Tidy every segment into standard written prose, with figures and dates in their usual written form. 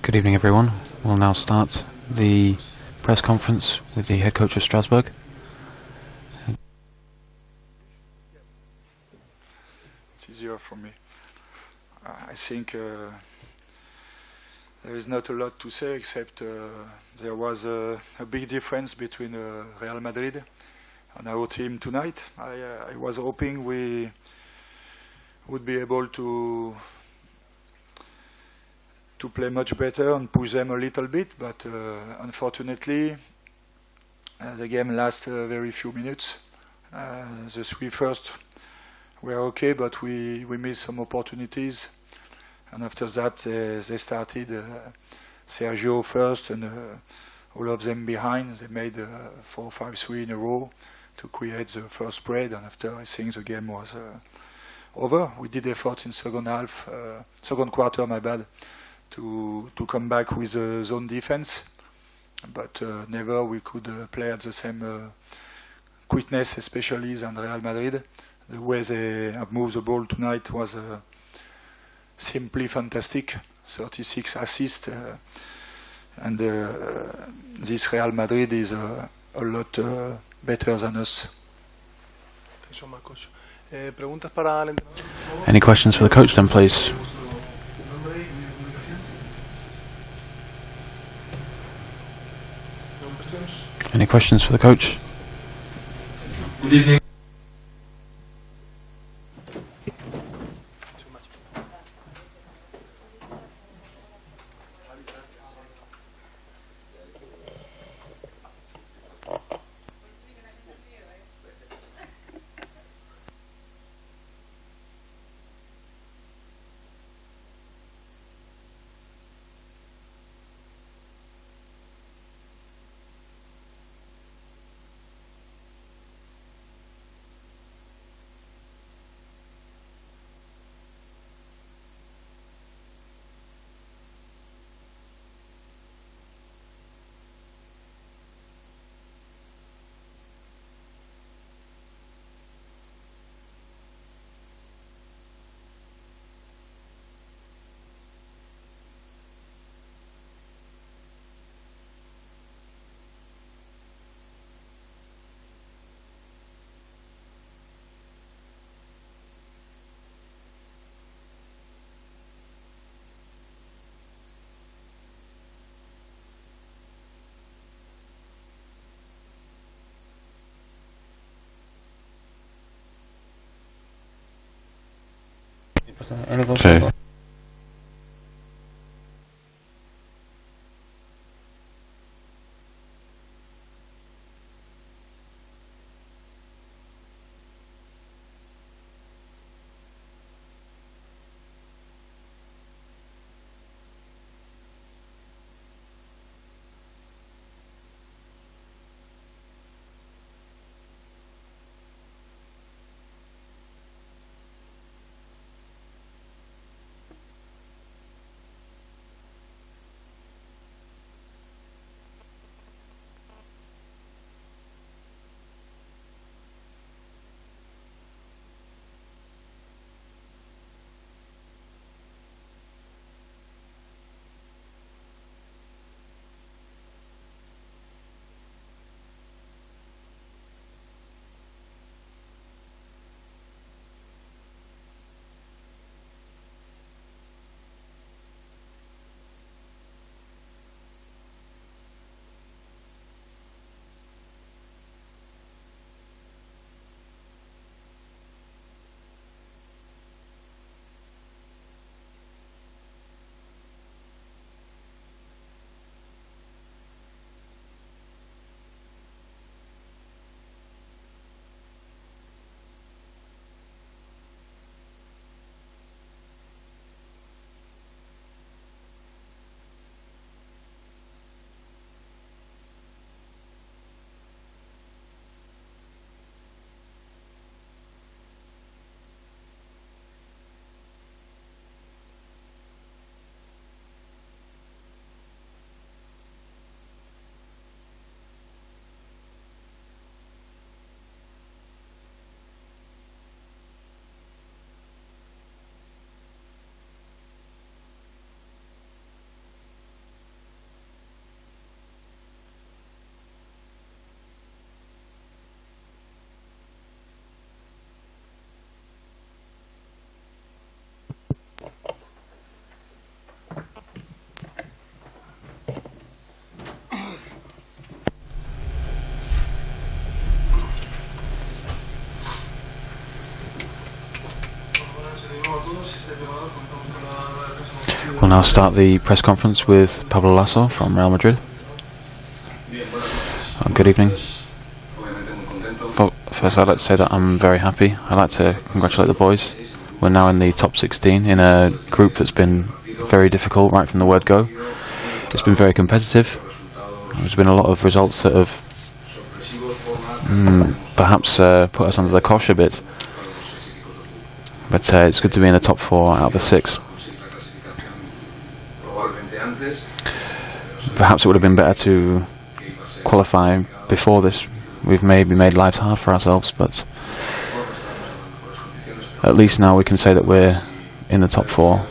Good evening, everyone. We'll now start the press conference with the head coach of Strasbourg. It's easier for me. I think there is not a lot to say except there was a big difference between Real Madrid and our team tonight. I was hoping we would be able to play much better and push them a little bit, but unfortunately the game lasted very few minutes. The three first were okay, but we missed some opportunities, and after that they started Sergio first and all of them behind. They made 4-5-3 in a row to create the first spread, and after I think the game was over. We did effort in second quarter, my bad, to come back with a zone defense, but never we could play at the same quickness, especially than Real Madrid. The way they have moved the ball tonight was simply fantastic. 36 assists, and this Real Madrid is a lot better than us. Any questions for the coach then, please? Any questions for the coach? Good evening. Sí. now start the press conference with Pablo Lasso from Real Madrid. Good evening. First, I'd like to say that I'm very happy. I'd like to congratulate the boys. We're now in the top 16 in a group that's been very difficult right from the word go. It's been very competitive. There's been a lot of results that have perhaps put us under the cosh a bit. But it's good to be in the top 4 out of the 6. Perhaps it would have been better to qualify before this. We've maybe made lives hard for ourselves, but at least now we can say that we're in the top 4,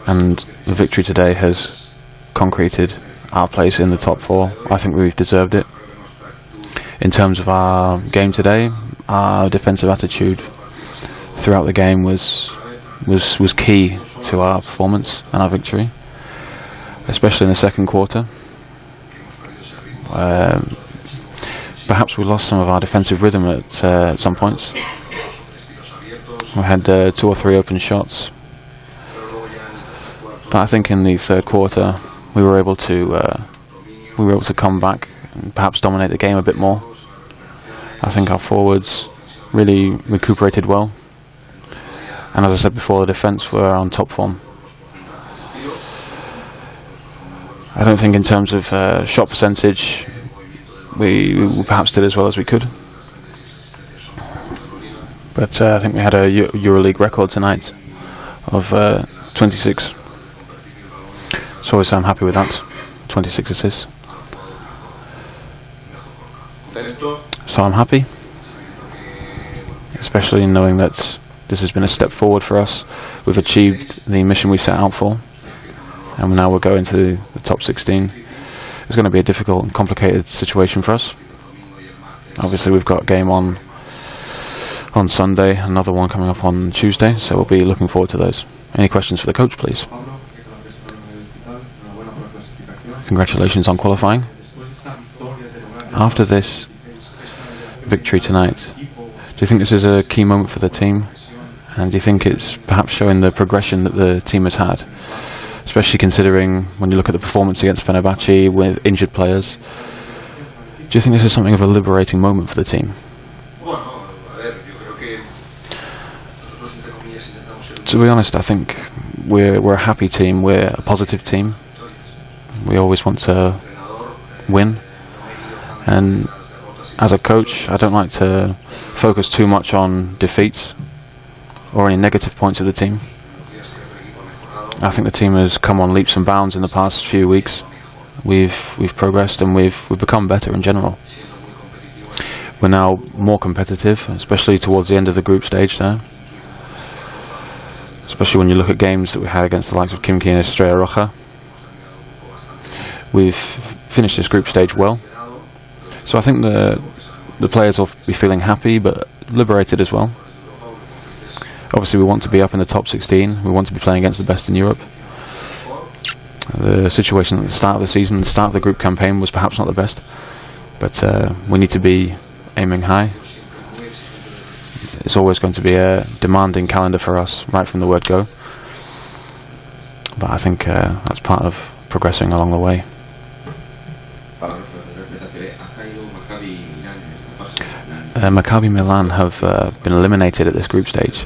and the victory today has concreted our place in the top 4. I think we've deserved it. In terms of our game today, our defensive attitude throughout the game was key to our performance and our victory, especially in the second quarter. Perhaps we lost some of our defensive rhythm at some points. We had 2 or 3 open shots, but I think in the third quarter we were able to come back and perhaps dominate the game a bit more. I think our forwards really recuperated well, and as I said before, the defence were on top form. I don't think in terms of shot percentage we perhaps did as well as we could, but I think we had a EuroLeague record tonight of 26. So I'm happy with that. 26 assists. So I'm happy, especially in knowing that this has been a step forward for us. We've achieved the mission we set out for, and now we're going to the top 16. It's going to be a difficult and complicated situation for us. Obviously we've got a game on Sunday, another one coming up on Tuesday, so we'll be looking forward to those. Any questions for the coach, please? Congratulations on qualifying. After this victory tonight, do you think this is a key moment for the team? And do you think it's perhaps showing the progression that the team has had? Especially considering when you look at the performance against Fenerbahce with injured players. Do you think this is something of a liberating moment for the team? To be honest, I think we're a happy team, we're a positive team. We always want to win. And as a coach, I don't like to focus too much on defeats or any negative points of the team. I think the team has come on leaps and bounds in the past few weeks. We've progressed and we've become better in general. We're now more competitive, especially towards the end of the group stage there. Especially when you look at games that we had against the likes of Kimki and Estrasburgo. We've finished this group stage well. So I think the players will be feeling happy but liberated as well. Obviously we want to be up in the top 16, we want to be playing against the best in Europe. The situation at the start of the season, the start of the group campaign was perhaps not the best, but we need to be aiming high. It's always going to be a demanding calendar for us right from the word go, but I think that's part of progressing along the way. Maccabi Milan have been eliminated at this group stage.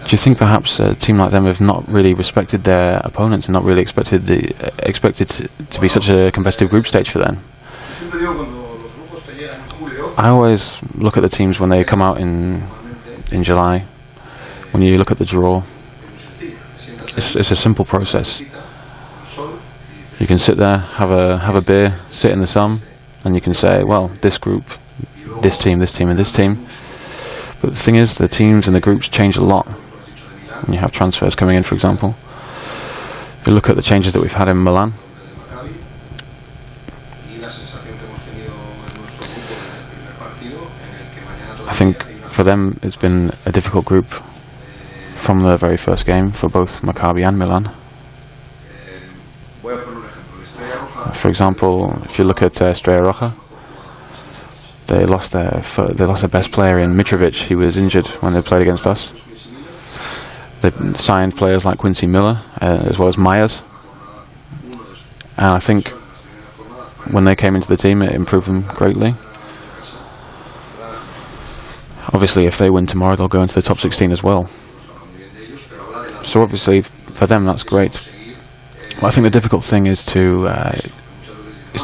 Do you think perhaps a team like them have not really respected their opponents and not really expected to be such a competitive group stage for them? I always look at the teams when they come out in July. When you look at the draw, it's a simple process. You can sit there, have a beer, sit in the sun, and you can say, well, this group, this team, and this team. But the thing is, the teams and the groups change a lot. When you have transfers coming in, for example. You look at the changes that we've had in Milan. I think for them it's been a difficult group from the very first game for both Maccabi and Milan. For example, if you look at Estrasburgo, they lost their best player in Mitrovic. He was injured when they played against us. They signed players like Quincy Miller, as well as Myers, and I think when they came into the team, it improved them greatly. Obviously, if they win tomorrow, they'll go into the top 16 as well. So obviously, for them, that's great. But I think the difficult thing is to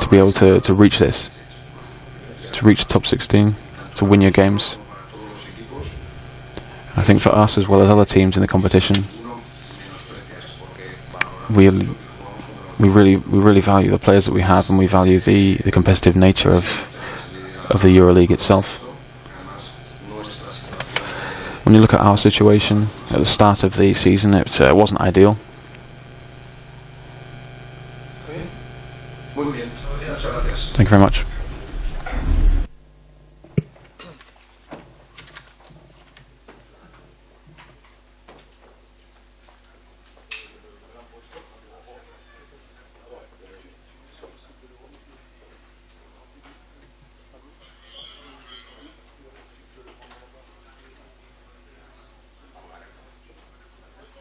be able to reach this, to reach the top 16, to win your games. I think for us, as well as other teams in the competition, we really value the players that we have, and we value the competitive nature of the EuroLeague itself. When you look at our situation at the start of the season, it wasn't ideal. Muy bien. Muchas gracias. Thank you very much.